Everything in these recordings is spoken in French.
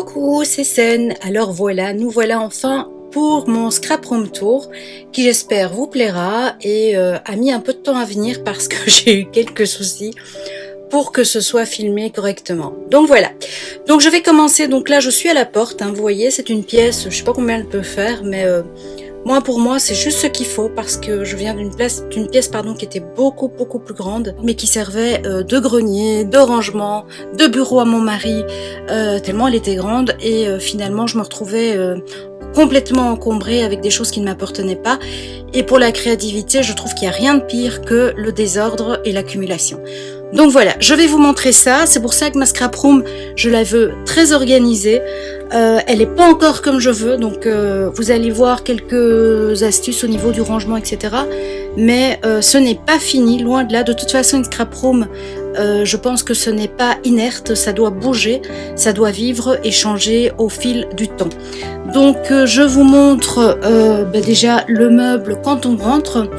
Coucou, c'est Sen. Alors voilà, nous voilà enfin pour mon scrap room tour qui j'espère vous plaira et a mis un peu de temps à venir parce que j'ai eu quelques soucis pour que ce soit filmé correctement. Donc voilà. Donc je vais commencer. Donc là je suis à la porte, hein, vous voyez, c'est une pièce, je sais pas combien elle peut faire, mais pour moi c'est juste ce qu'il faut parce que je viens d'une pièce pardon, qui était beaucoup plus grande, mais qui servait de grenier, de rangement, de bureau à mon mari, tellement elle était grande et finalement je me retrouvais complètement encombrée avec des choses qui ne m'appartenaient pas. Et pour la créativité, je trouve qu'il n'y a rien de pire que le désordre et l'accumulation. Donc voilà, je vais vous montrer ça. C'est pour ça que ma scrap room, je la veux très organisée. Elle n'est pas encore comme je veux, donc vous allez voir quelques astuces au niveau du rangement, etc. Mais ce n'est pas fini, loin de là. De toute façon, une scrap room, je pense que ce n'est pas inerte, ça doit bouger, ça doit vivre et changer au fil du temps. Donc je vous montre déjà le meuble quand on rentre.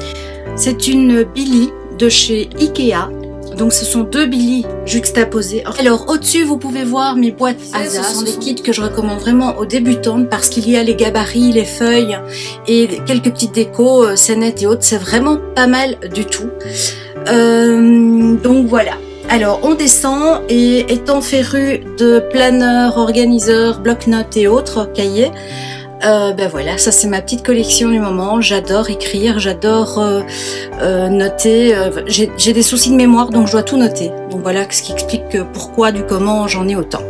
C'est une Billy de chez Ikea. Donc ce sont deux Billy juxtaposés. Alors au-dessus vous pouvez voir mes boîtes Asa. Ce sont des kits que je recommande vraiment aux débutantes parce qu'il y a les gabarits, les feuilles et quelques petites décos, scénettes et autres. C'est vraiment pas mal du tout. Donc voilà. Alors on descend et étant féru de planeurs, organiseurs, bloc-notes et autres cahiers, voilà, ça c'est ma petite collection du moment. J'adore écrire, j'adore noter. J'ai des soucis de mémoire, donc je dois tout noter. Donc voilà ce qui explique pourquoi, du comment j'en ai autant.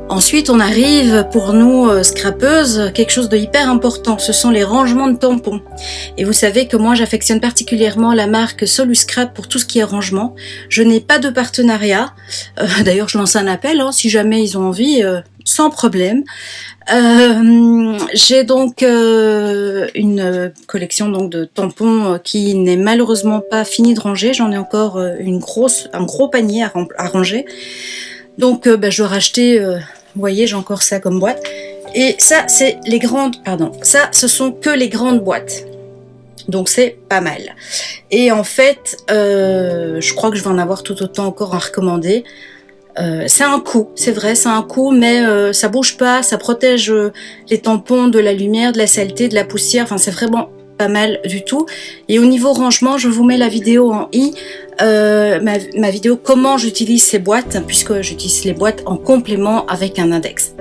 Ensuite, on arrive pour nous scrapeuses, quelque chose de hyper important, ce sont les rangements de tampons. Et vous savez que moi j'affectionne particulièrement la marque Soluscrap pour tout ce qui est rangement. Je n'ai pas de partenariat, d'ailleurs je lance un appel, hein, si jamais ils ont envie, sans problème. J'ai donc une collection donc de tampons qui n'est malheureusement pas finie de ranger. J'en ai encore un gros panier à ranger. Donc je dois racheter, vous voyez, j'ai encore ça comme boîte. Et ça, c'est les grandes, ça, ce sont que les grandes boîtes. Donc c'est pas mal. Et en fait, je crois que je vais en avoir tout autant encore à recommander. C'est un coût, c'est vrai, c'est un coût, mais ça bouge pas, ça protège les tampons de la lumière, de la saleté, de la poussière. Enfin, c'est vraiment pas mal du tout. Et au niveau rangement, je vous mets la vidéo en i, ma vidéo comment j'utilise ces boîtes, puisque j'utilise les boîtes en complément avec un index.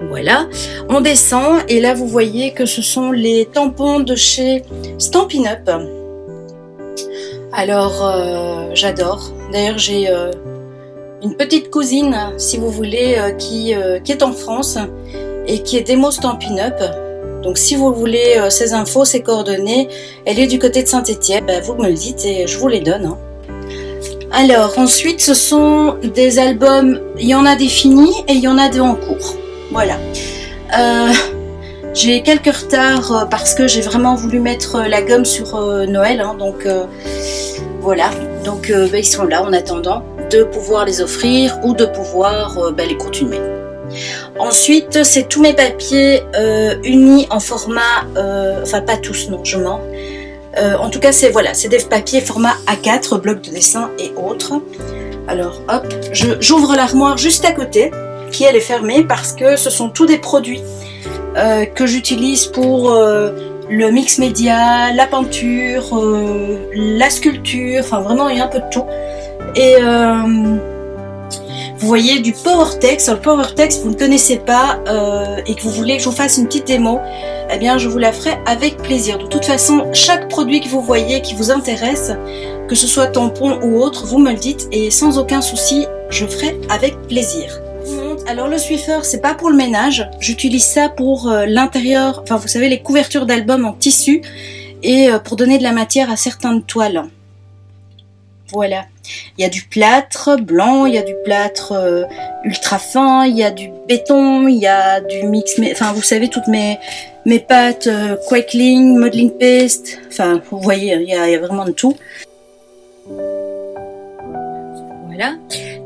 Voilà, on descend et là vous voyez que ce sont les tampons de chez Stampin' Up. Alors j'adore. D'ailleurs j'ai une petite cousine, si vous voulez, qui est en France et qui est démo Stampin' Up. Donc si vous voulez ces infos, ces coordonnées, elle est du côté de Saint-Étienne, vous me le dites et je vous les donne. Hein. Alors ensuite, ce sont des albums, il y en a des finis et il y en a des en cours. Voilà. J'ai quelques retards parce que j'ai vraiment voulu mettre la gomme sur Noël, hein, donc voilà. Donc ils sont là en attendant de pouvoir les offrir ou de pouvoir les continuer. Ensuite, c'est tous mes papiers unis en format, enfin pas tous, non, je mens. En tout cas, c'est des papiers format A4, bloc de dessin et autres. Alors, hop, j'ouvre l'armoire juste à côté, qui elle est fermée parce que ce sont tous des produits que j'utilise pour le mix média, la peinture, la sculpture, enfin vraiment il y a un peu de tout. Et vous voyez du PowerTex. Alors, le PowerTex vous ne connaissez pas et que vous voulez que je vous fasse une petite démo, eh bien je vous la ferai avec plaisir. De toute façon, chaque produit que vous voyez qui vous intéresse, que ce soit tampon ou autre, vous me le dites et sans aucun souci, je ferai avec plaisir. Alors le Swiffer, c'est pas pour le ménage, j'utilise ça pour l'intérieur, enfin vous savez les couvertures d'albums en tissu et pour donner de la matière à certaines toiles. Voilà, il y a du plâtre blanc, il y a du plâtre ultra fin, il y a du béton, il y a du mix, enfin vous savez toutes mes pâtes, quackling, modeling paste, enfin vous voyez, il y a vraiment de tout. Voilà,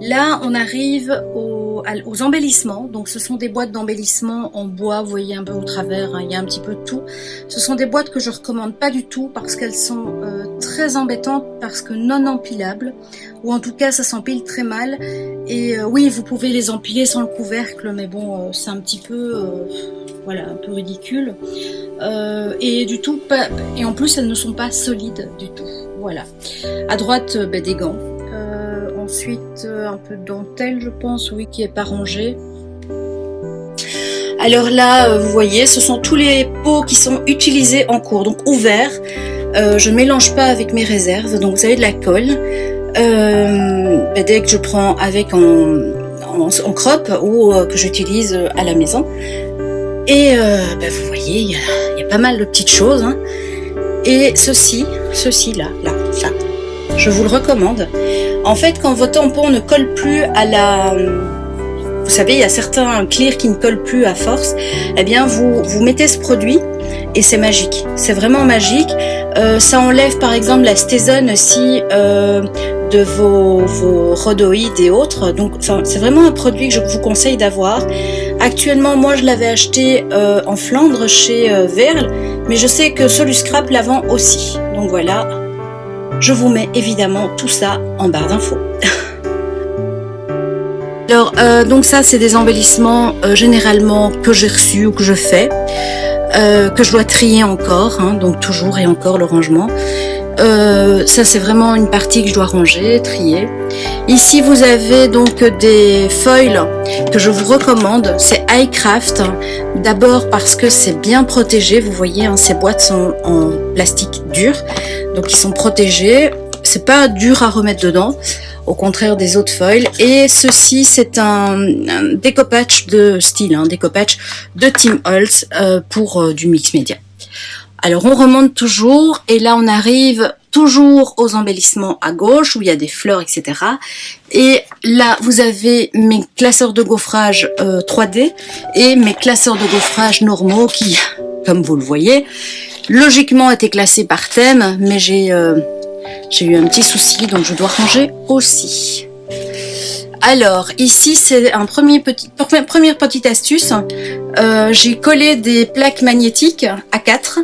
là on arrive aux embellissements, donc ce sont des boîtes d'embellissement en bois, vous voyez un peu au travers, hein, il y a un petit peu de tout. Ce sont des boîtes que je recommande pas du tout parce qu'elles sont très embêtante parce que non empilable, ou en tout cas ça s'empile très mal. Et oui, vous pouvez les empiler sans le couvercle, mais bon, c'est un petit peu, voilà, un peu ridicule. Et du tout, pas, et en plus elles ne sont pas solides du tout. Voilà. À droite, des gants. Ensuite, un peu de dentelle, je pense, oui, qui est pas rangée. Alors là, vous voyez, ce sont tous les pots qui sont utilisés en cours, donc ouverts. Je ne mélange pas avec mes réserves, donc vous avez de la colle. Dès que je prends avec en crop ou que j'utilise à la maison. Et vous voyez, il y a pas mal de petites choses. Hein. Et ceci là, ça, je vous le recommande. En fait, quand vos tampons ne collent plus à la... Vous savez, il y a certains clears qui ne collent plus à force. Eh bien, vous mettez ce produit et c'est magique. C'est vraiment magique. Ça enlève par exemple la stézone aussi de vos rhodoïdes et autres. Donc, c'est vraiment un produit que je vous conseille d'avoir. Actuellement, moi, je l'avais acheté en Flandre chez Verle, mais je sais que Soluscrap la vend aussi. Donc voilà, je vous mets évidemment tout ça en barre d'infos. Alors, donc ça, c'est des embellissements généralement que j'ai reçus ou que je fais, que je dois trier encore, hein, donc toujours et encore le rangement. Ça, c'est vraiment une partie que je dois ranger, trier. Ici, vous avez donc des foils que je vous recommande. C'est iCraft. D'abord parce que c'est bien protégé. Vous voyez, hein, ces boîtes sont en plastique dur, donc ils sont protégés. C'est pas dur à remettre dedans, au contraire des autres foils. Et ceci, c'est un découpage de style, un découpage de Tim Holtz pour du mix média. Alors on remonte toujours et là on arrive toujours aux embellissements à gauche où il y a des fleurs, etc. Et là vous avez mes classeurs de gaufrage 3D et mes classeurs de gaufrage normaux qui, comme vous le voyez, logiquement étaient classés par thème, mais j'ai eu un petit souci, donc je dois ranger aussi. Alors, ici, c'est première petite astuce. J'ai collé des plaques magnétiques à 4.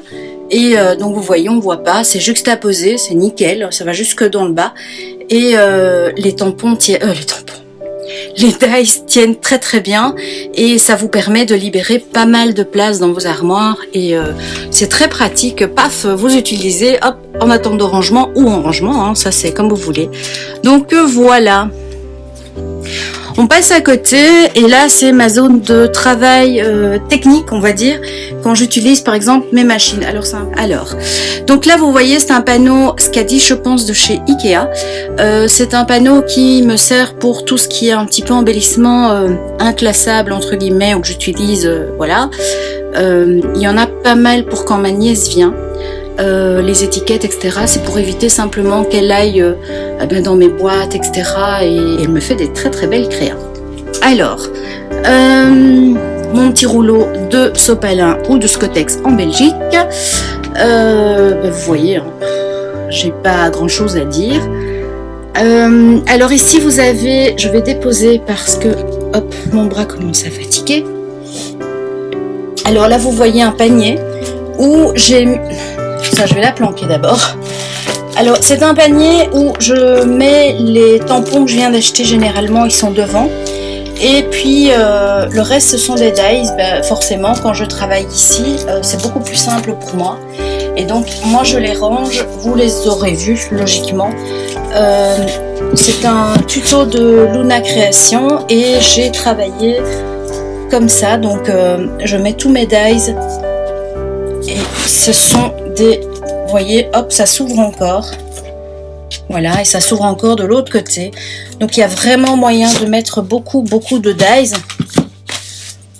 Et donc, vous voyez, on ne voit pas. C'est juxtaposé, c'est nickel. Ça va jusque dans le bas. Et les tampons les dies tiennent très très bien. Et ça vous permet de libérer pas mal de place dans vos armoires. Et c'est très pratique. Paf, vous utilisez, hop, en attente de rangement ou en rangement. Hein, ça, c'est comme vous voulez. Donc, voilà. On passe à côté et là c'est ma zone de travail technique, on va dire, quand j'utilise par exemple mes machines. Donc là vous voyez c'est un panneau Skadi, je pense, de chez Ikea. C'est un panneau qui me sert pour tout ce qui est un petit peu embellissement inclassable entre guillemets, ou que j'utilise, voilà. Il y en a pas mal pour quand ma nièce vient. Les étiquettes, etc. C'est pour éviter simplement qu'elle aille dans mes boîtes, etc. Et elle me fait des très très belles créas. Alors, mon petit rouleau de sopalin ou de Scottex en Belgique. Vous voyez, hein, j'ai pas grand chose à dire. Alors ici vous avez, je vais déposer parce que hop, mon bras commence à fatiguer. Alors là vous voyez un panier où j'ai mis... Ça, je vais la planquer d'abord. Alors, c'est un panier où je mets les tampons que je viens d'acheter. Généralement, ils sont devant. Et puis, le reste, ce sont des dies. Forcément, quand je travaille ici, c'est beaucoup plus simple pour moi. Et donc, moi, je les range. Vous les aurez vus, logiquement. C'est un tuto de Luna Création. Et j'ai travaillé comme ça. Donc, je mets tous mes dies. Et ce sont des... Vous voyez, hop, ça s'ouvre encore. Voilà, et ça s'ouvre encore de l'autre côté. Donc, il y a vraiment moyen de mettre beaucoup de dies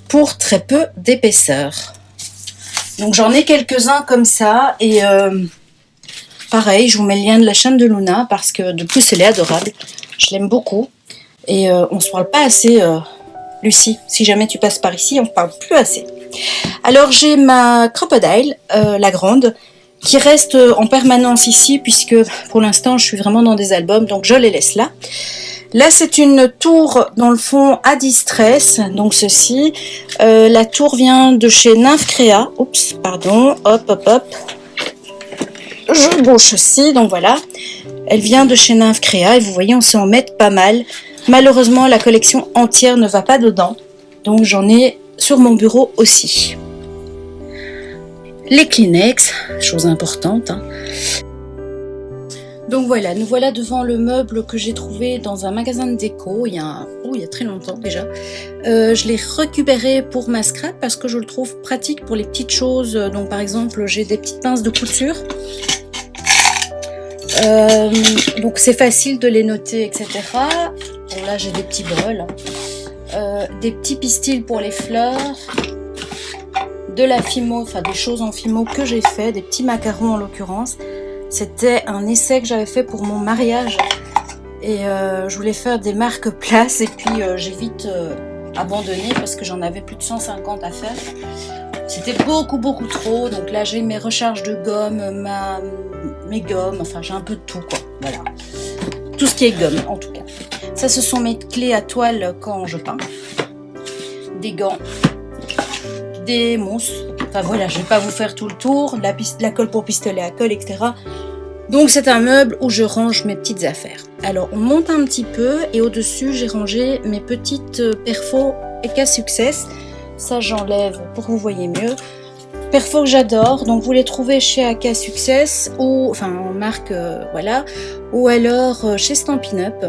pour très peu d'épaisseur. Donc, j'en ai quelques-uns comme ça. Et pareil, je vous mets le lien de la chaîne de Luna parce que de plus, elle est adorable. Je l'aime beaucoup. Et on ne se parle pas assez, Lucie. Si jamais tu passes par ici, on ne parle plus assez. Alors j'ai ma Crocodile, la grande, qui reste en permanence ici puisque pour l'instant je suis vraiment dans des albums, donc je les laisse là. Là c'est une tour dans le fond à distress, donc ceci. La tour vient de chez Nymph Créa. Oups, pardon, hop. je bouche aussi, donc voilà. Elle vient de chez Nymph Créa et vous voyez, on sait en mettre pas mal. Malheureusement, la collection entière ne va pas dedans, donc j'en ai sur mon bureau aussi. Les Kleenex, chose importante. Hein. Donc voilà, nous voilà devant le meuble que j'ai trouvé dans un magasin de déco il y a très longtemps déjà. Je l'ai récupéré pour ma scrap parce que je le trouve pratique pour les petites choses. Donc par exemple, j'ai des petites pinces de couture. Donc c'est facile de les noter, etc. Bon là j'ai des petits bols. Des petits pistils pour les fleurs. De la fimo, enfin des choses en fimo que j'ai fait, des petits macarons en l'occurrence. C'était un essai que j'avais fait pour mon mariage et je voulais faire des marques places et puis j'ai vite abandonné parce que j'en avais plus de 150 à faire. C'était beaucoup trop, donc là j'ai mes recharges de gomme, mes gommes, enfin j'ai un peu de tout quoi, voilà. Tout ce qui est gomme en tout cas. Ça ce sont mes clés à toile quand je peins, des gants, des mousses. Enfin voilà, je vais pas vous faire tout le tour, la colle pour pistolet à colle, etc. Donc c'est un meuble où je range mes petites affaires. Alors on monte un petit peu et au-dessus j'ai rangé mes petites perfos Eka Success. Ça j'enlève pour que vous voyez mieux. Perfos que j'adore, donc vous les trouvez chez Eka Success ou enfin en marque voilà, ou alors chez Stampin' Up.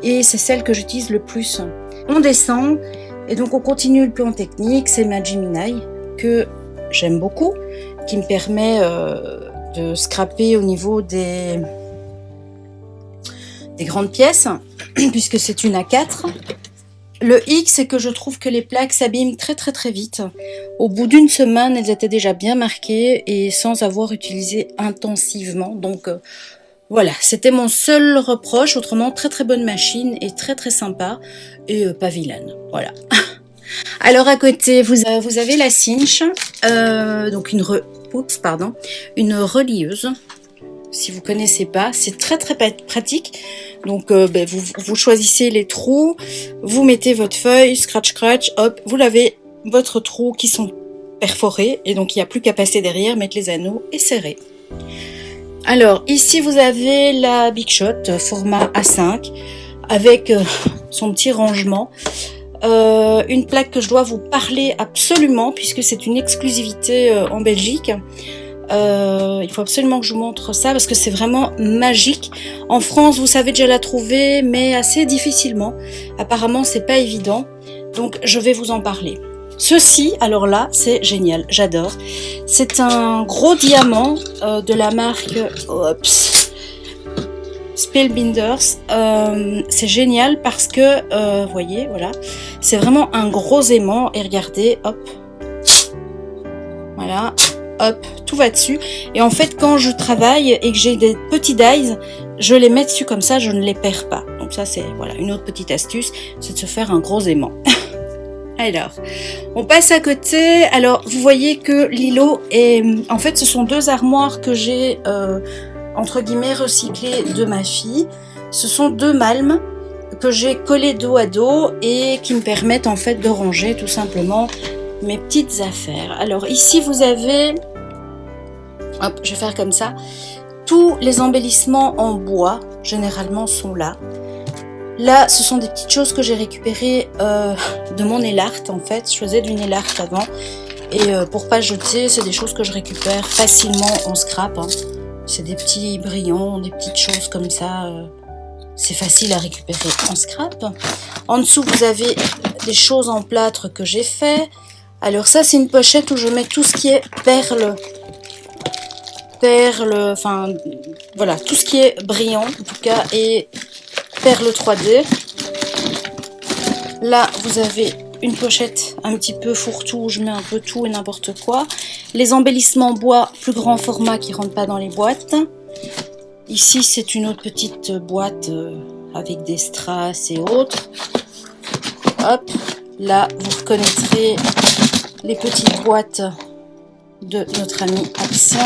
Et c'est celle que j'utilise le plus. On descend et donc on continue le plan technique. C'est ma Gemini que j'aime beaucoup, qui me permet de scraper au niveau des grandes pièces, puisque c'est une A4. Le hic, c'est que je trouve que les plaques s'abîment très vite. Au bout d'une semaine, elles étaient déjà bien marquées et sans avoir utilisé intensivement. Donc voilà, c'était mon seul reproche. Autrement, très bonne machine et très sympa et pas vilaine. Voilà. Alors à côté, vous avez la cinch, donc une relieuse. Si vous connaissez pas, c'est très pratique. Donc vous choisissez les trous, vous mettez votre feuille, scratch, hop, vous lavez votre trou qui sont perforés et donc il n'y a plus qu'à passer derrière, mettre les anneaux et serrer. Alors ici vous avez la Big Shot format A5 avec son petit rangement. Une plaque que je dois vous parler absolument puisque c'est une exclusivité en Belgique. Il faut absolument que je vous montre ça parce que c'est vraiment magique. En France, vous savez déjà la trouver, mais assez difficilement. Apparemment, c'est pas évident. Donc, je vais vous en parler. Ceci, alors là, c'est génial. J'adore. C'est un gros diamant de la marque Spellbinders. C'est génial parce que, vous voyez, voilà. C'est vraiment un gros aimant. Et regardez, hop. Voilà. Hop, tout va dessus. Et en fait, quand je travaille et que j'ai des petits dies, je les mets dessus comme ça, je ne les perds pas. Donc ça, c'est voilà une autre petite astuce, c'est de se faire un gros aimant. Alors, on passe à côté. Alors, vous voyez que l'îlot est... En fait, ce sont deux armoires que j'ai, entre guillemets, recyclées de ma fille. Ce sont deux malmes que j'ai collés dos à dos et qui me permettent en fait de ranger tout simplement mes petites affaires. Alors ici vous avez, hop, je vais faire comme ça, tous les embellissements en bois généralement sont là. Là ce sont des petites choses que j'ai récupérées de mon nail art en fait. Je faisais du nail art avant et pour pas jeter, c'est des choses que je récupère facilement en scrap. Hein. C'est des petits brillants, des petites choses comme ça. C'est facile à récupérer en scrap. En dessous vous avez des choses en plâtre que j'ai fait. Alors ça c'est une pochette où je mets tout ce qui est perles, enfin voilà, tout ce qui est brillant en tout cas et perles 3D. Là vous avez une pochette un petit peu fourre-tout où je mets un peu tout et n'importe quoi. Les embellissements bois plus grand format qui rentrent pas dans les boîtes. Ici c'est une autre petite boîte avec des strass et autres. Hop, là vous reconnaîtrez les petites boîtes de notre ami Action.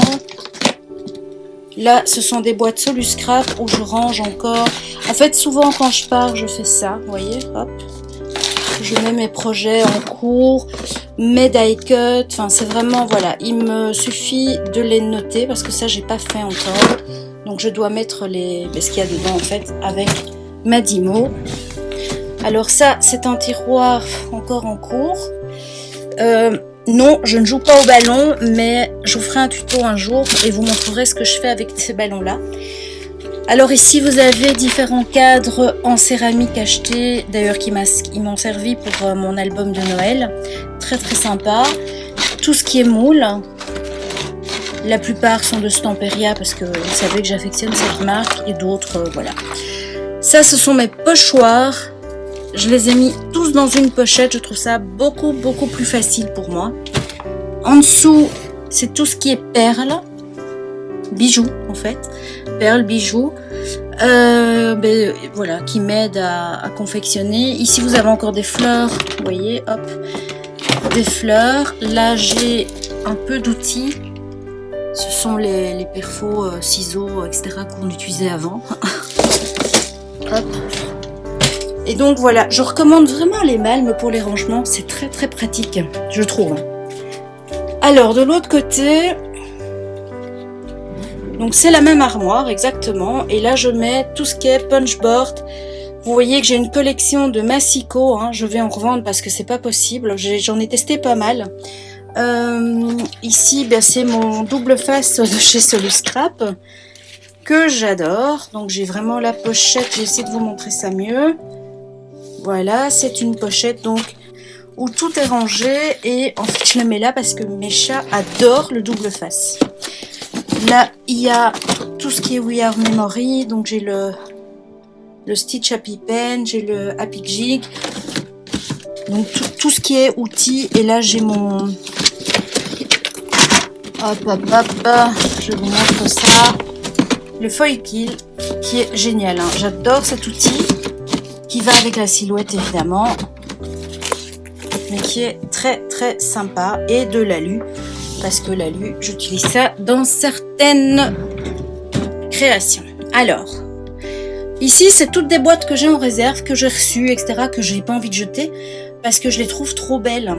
Là, ce sont des boîtes Soluscrap où je range encore. En fait, souvent quand je pars, je fais ça. Vous voyez, hop. Je mets mes projets en cours, mes die cut, enfin c'est vraiment, voilà, il me suffit de les noter parce que ça j'ai pas fait encore. Donc je dois mettre ce qu'il y a dedans en fait avec ma Dymo. Alors ça c'est un tiroir encore en cours. Non, je ne joue pas au ballon, mais je vous ferai un tuto un jour et vous montrerai ce que je fais avec ces ballons là. Alors ici vous avez différents cadres en céramique achetés, d'ailleurs qui m'ont servi pour mon album de Noël, très très sympa. Tout ce qui est moule, la plupart sont de Stamperia parce que vous savez que j'affectionne cette marque, et d'autres voilà. Ça ce sont mes pochoirs, je les ai mis tous dans une pochette, je trouve ça beaucoup plus facile pour moi. En dessous c'est tout ce qui est perles, bijoux en fait, perles, bijoux, voilà, qui m'aident à confectionner. Ici vous avez encore des fleurs, vous voyez, hop, des fleurs. Là j'ai un peu d'outils, ce sont les perfos, ciseaux, etc. qu'on utilisait avant. Hop. Et donc voilà, je recommande vraiment les Malm pour les rangements, c'est très pratique, je trouve. Alors de l'autre côté, donc c'est la même armoire exactement, et là je mets tout ce qui est punchboard. Vous voyez que j'ai une collection de Massico, hein, je vais en revendre parce que c'est pas possible, j'en ai testé pas mal. Ici c'est mon double face de chez Soluscrap que j'adore, donc j'ai vraiment la pochette, j'ai essayé de vous montrer ça mieux. Voilà, c'est une pochette donc où tout est rangé, et en fait je le mets là parce que mes chats adorent le double face. Là, il y a tout ce qui est We Are Memory, donc j'ai le Stitch Happy Pen, j'ai le Happy Jig, donc tout ce qui est outils, et là j'ai mon... Hop, je vous montre ça, le Foil Kill, qui est génial, hein. J'adore cet outil, qui va avec la silhouette évidemment, mais qui est très sympa, et de l'alu. Parce que l'alu, j'utilise ça dans certaines créations. Alors, ici, c'est toutes des boîtes que j'ai en réserve, que j'ai reçues, etc., que j'ai pas envie de jeter, parce que je les trouve trop belles.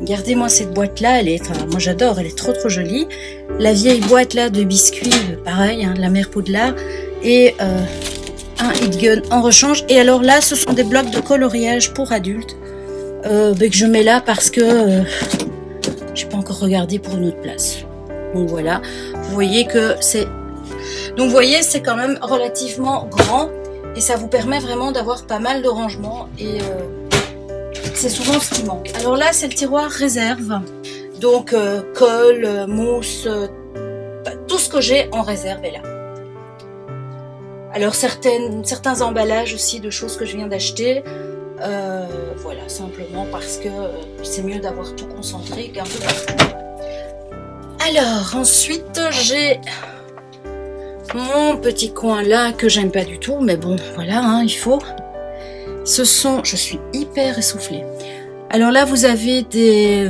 Regardez-moi cette boîte-là, moi j'adore, elle est trop jolie. La vieille boîte là de biscuits, pareil, hein, la mère Poudlard, et un Hit Gun en rechange. Et alors là, ce sont des blocs de coloriage pour adultes, que je mets là parce que... j'ai pas encore regardé pour une autre place. Donc voilà, vous voyez que c'est... Donc vous voyez, c'est quand même relativement grand, et ça vous permet vraiment d'avoir pas mal de rangements, et c'est souvent ce qui manque. Alors là, c'est le tiroir réserve. Donc colle, mousse, tout ce que j'ai en réserve est là. Alors certains emballages aussi de choses que je viens d'acheter. Voilà, simplement parce que c'est mieux d'avoir tout concentré qu'un peu partout. Alors ensuite j'ai mon petit coin là que j'aime pas du tout, mais bon voilà, hein, il faut. Je suis hyper essoufflée. Alors là vous avez des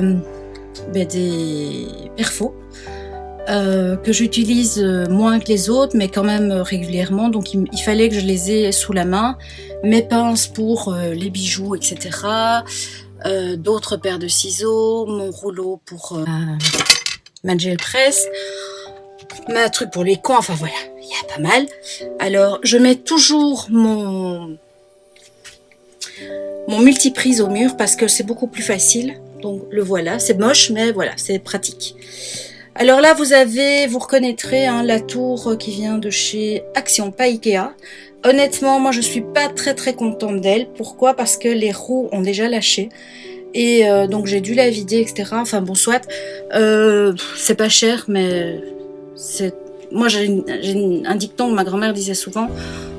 perfos que j'utilise moins que les autres, mais quand même régulièrement, donc il fallait que je les ai sous la main. Mes pinces pour les bijoux, etc. D'autres paires de ciseaux, mon rouleau pour ma gel press, ma truc pour les coins, enfin voilà, il y a pas mal. Alors je mets toujours mon multiprise au mur parce que c'est beaucoup plus facile. Donc le voilà, c'est moche mais voilà, c'est pratique. Alors là vous reconnaîtrez hein, la tour qui vient de chez Action, pas Ikea. Honnêtement, moi je suis pas très contente d'elle. Pourquoi? Parce que les roues ont déjà lâché. Et donc j'ai dû la vider, etc. Enfin bon, soit. C'est pas cher, mais c'est... Moi j'ai un dicton que ma grand-mère disait souvent.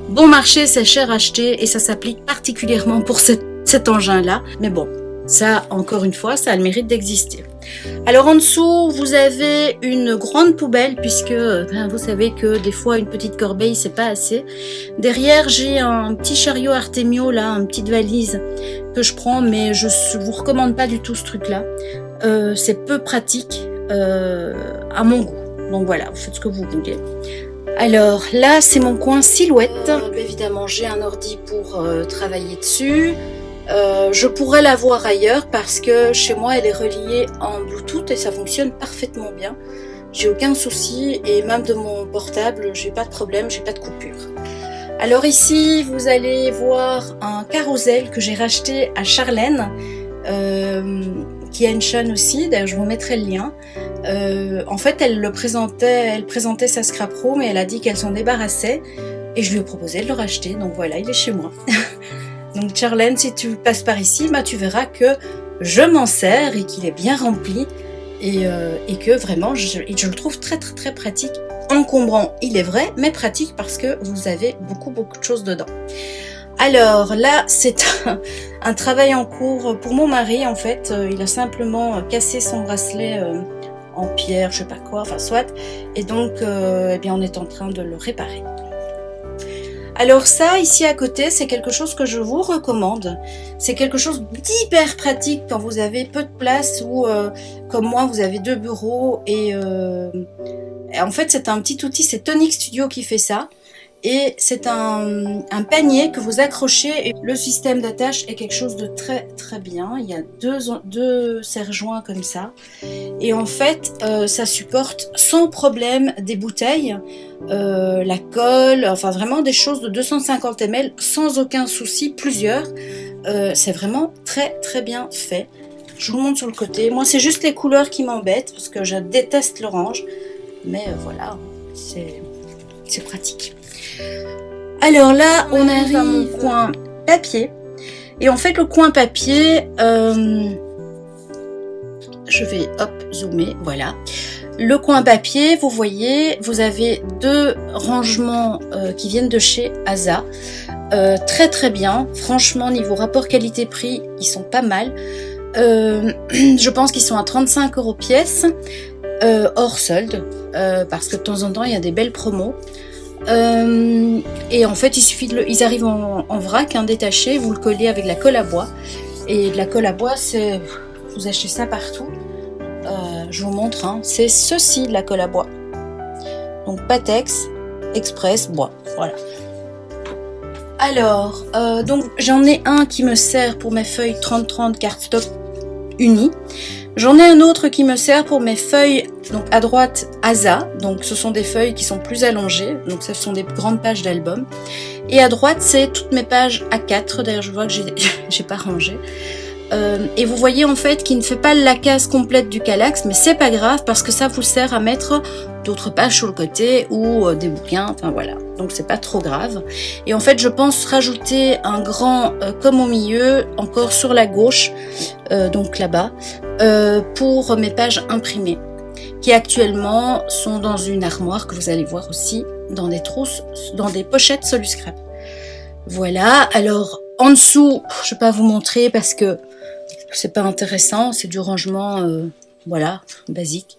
Bon marché, c'est cher acheté. Et ça s'applique particulièrement pour cet engin-là. Mais bon, ça, encore une fois, ça a le mérite d'exister. Alors en dessous, vous avez une grande poubelle puisque vous savez que des fois une petite corbeille c'est pas assez. Derrière j'ai un petit chariot Artemio là, une petite valise que je prends, mais je vous recommande pas du tout ce truc là. C'est peu pratique à mon goût. Donc voilà, vous faites ce que vous voulez. Alors là c'est mon coin silhouette. Évidemment j'ai un ordi pour travailler dessus. Je pourrais la voir ailleurs parce que chez moi elle est reliée en Bluetooth et ça fonctionne parfaitement bien. J'ai aucun souci et même de mon portable, j'ai pas de problème, j'ai pas de coupure. Alors ici, vous allez voir un carrousel que j'ai racheté à Charlène, qui a une chaîne aussi, d'ailleurs je vous mettrai le lien. En fait, elle présentait sa scrap room et elle a dit qu'elle s'en débarrassait et je lui ai proposé de le racheter, donc voilà, il est chez moi. Donc Charlène, si tu passes par ici, bah, tu verras que je m'en sers et qu'il est bien rempli et que vraiment, je le trouve très très très pratique. Encombrant, il est vrai, mais pratique parce que vous avez beaucoup de choses dedans. Alors là, c'est un travail en cours pour mon mari en fait. Il a simplement cassé son bracelet en pierre, je sais pas quoi, enfin soit. Et donc, eh bien, on est en train de le réparer. Alors ça, ici à côté, c'est quelque chose que je vous recommande. C'est quelque chose d'hyper pratique quand vous avez peu de place ou comme moi, vous avez 2 bureaux et en fait, c'est un petit outil, c'est Tonic Studio qui fait ça. Et c'est un panier que vous accrochez. Et le système d'attache est quelque chose de très très bien. Il y a deux serre-joints comme ça. Et en fait, ça supporte sans problème des bouteilles, la colle, enfin vraiment des choses de 250 ml sans aucun souci, plusieurs. C'est vraiment très très bien fait. Je vous montre sur le côté. Moi, c'est juste les couleurs qui m'embêtent parce que je déteste l'orange. Mais voilà, c'est pratique. Alors là, on arrive au coin papier. Et en fait, le coin papier, je vais zoomer, voilà. Le coin papier, vous voyez, vous avez 2 rangements qui viennent de chez Asa. Très très bien. Franchement, niveau rapport qualité-prix, ils sont pas mal. Je pense qu'ils sont à 35 € pièce. Hors solde, parce que de temps en temps il y a des belles promos et en fait il suffit ils arrivent en vrac, détaché, vous le collez avec la colle à bois et de la colle à bois c'est, vous achetez ça partout, je vous montre, c'est ceci de la colle à bois, donc Patex Express bois, voilà. Alors donc j'en ai un qui me sert pour mes feuilles 30-30 cardstock uni. J'en ai un autre qui me sert pour mes feuilles, donc à droite Asa, donc ce sont des feuilles qui sont plus allongées, donc ce sont des grandes pages d'album. Et à droite c'est toutes mes pages A4, d'ailleurs je vois que j'ai pas rangé. Et vous voyez en fait qu'il ne fait pas la case complète du Kallax, mais c'est pas grave parce que ça vous sert à mettre d'autres pages sur le côté ou des bouquins, enfin voilà, donc c'est pas trop grave. Et en fait je pense rajouter un grand comme au milieu, encore sur la gauche, donc là-bas, pour mes pages imprimées, qui actuellement sont dans une armoire que vous allez voir aussi dans des trousses, dans des pochettes Soluscrap. Voilà, alors en dessous, je vais pas vous montrer parce que c'est pas intéressant, c'est du rangement, voilà, basique.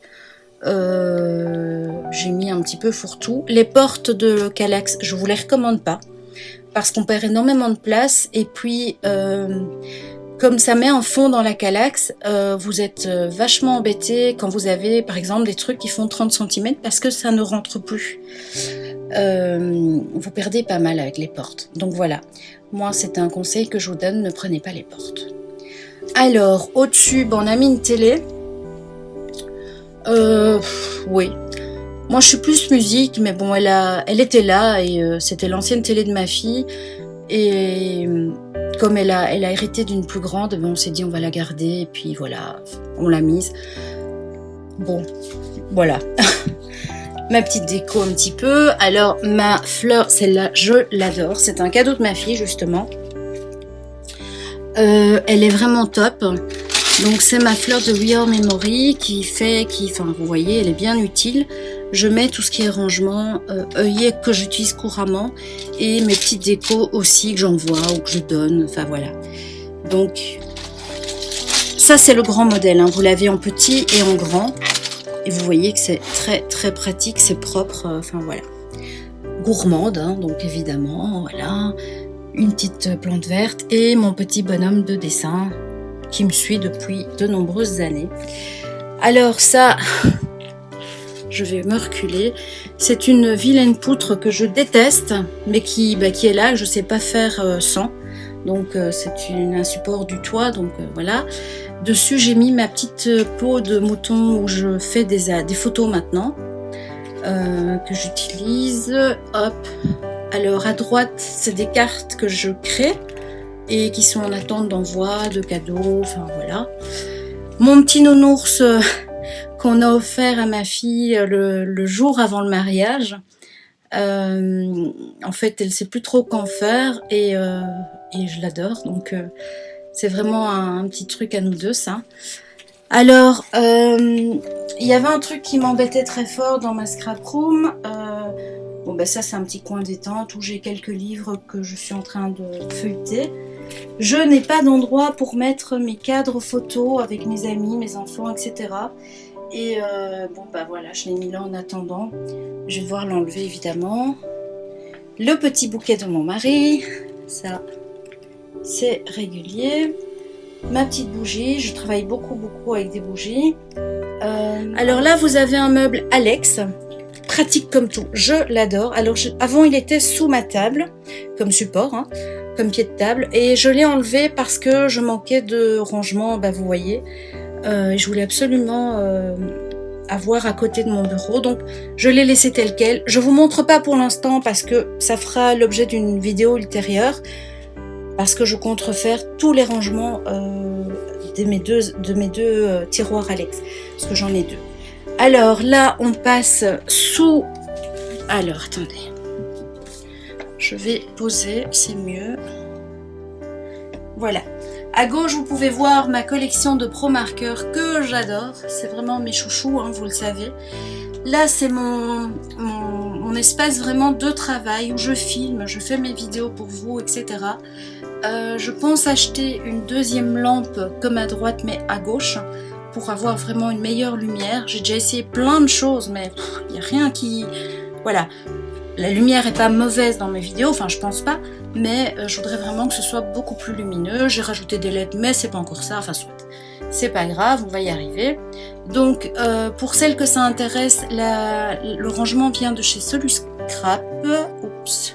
J'ai mis un petit peu fourre-tout. Les portes de Kallax, je vous les recommande pas parce qu'on perd énormément de place et puis comme ça met un fond dans la Kallax, vous êtes vachement embêté quand vous avez par exemple des trucs qui font 30 cm parce que ça ne rentre plus. Vous perdez pas mal avec les portes. Donc voilà, moi c'est un conseil que je vous donne, ne prenez pas les portes. Alors au-dessus, on a mis une télé. Oui. Moi je suis plus musique, mais bon elle était là et c'était l'ancienne télé de ma fille et comme elle a hérité d'une plus grande, ben, on s'est dit on va la garder et puis voilà, on l'a mise. Bon, voilà. Ma petite déco un petit peu. Alors ma fleur, celle-là, je l'adore. C'est un cadeau de ma fille justement. Elle est vraiment top. Donc c'est ma fleur de We Are Memory enfin vous voyez, elle est bien utile. Je mets tout ce qui est rangement, œillet que j'utilise couramment et mes petites décos aussi que j'envoie ou que je donne. Enfin voilà. Donc ça c'est le grand modèle. Vous l'avez en petit et en grand. Et vous voyez que c'est très très pratique, c'est propre, enfin voilà. Gourmande, donc évidemment, voilà. Une petite plante verte et mon petit bonhomme de dessin qui me suit depuis de nombreuses années. Alors ça, je vais me reculer. C'est une vilaine poutre que je déteste, mais qui est là, je sais pas faire sans. Donc c'est un support du toit, donc voilà. Dessus j'ai mis ma petite peau de mouton où je fais des photos maintenant que j'utilise. Hop. Alors à droite c'est des cartes que je crée et qui sont en attente d'envoi, de cadeaux, enfin voilà. Mon petit nounours qu'on a offert à ma fille le jour avant le mariage. En fait elle sait plus trop qu'en faire et je l'adore, donc c'est vraiment un petit truc à nous deux ça. Alors il y avait un truc qui m'embêtait très fort dans ma scrap room. Bon ben ça c'est un petit coin détente où j'ai quelques livres que je suis en train de feuilleter. Je n'ai pas d'endroit pour mettre mes cadres photos avec mes amis, mes enfants, etc. Et bon bah voilà, je l'ai mis là en attendant. Je vais devoir l'enlever évidemment. Le petit bouquet de mon mari, ça c'est régulier. Ma petite bougie, je travaille beaucoup avec des bougies. Alors là vous avez un meuble Alex, pratique comme tout, je l'adore. Alors avant il était sous ma table comme support, hein, comme pied de table, et je l'ai enlevé parce que je manquais de rangement, bah vous voyez. Je voulais absolument avoir à côté de mon bureau, donc je l'ai laissé tel quel. Je vous montre pas pour l'instant parce que ça fera l'objet d'une vidéo ultérieure, parce que je compte refaire tous les rangements de mes deux tiroirs Alex, parce que j'en ai deux. Alors là on passe sous, alors attendez, je vais poser, c'est mieux. Voilà. À gauche, vous pouvez voir ma collection de Pro Marker que j'adore. C'est vraiment mes chouchous, hein, vous le savez. Là, c'est mon espace vraiment de travail où je filme, je fais mes vidéos pour vous, etc. Je pense acheter une deuxième lampe comme à droite, mais à gauche, pour avoir vraiment une meilleure lumière. J'ai déjà essayé plein de choses, mais il n'y a rien qui... Voilà. La lumière n'est pas mauvaise dans mes vidéos, enfin je pense pas, mais je voudrais vraiment que ce soit beaucoup plus lumineux. J'ai rajouté des LED, mais c'est pas encore ça, enfin soit. C'est pas grave, on va y arriver. Donc pour celles que ça intéresse, le rangement vient de chez Soluscrap. Oups.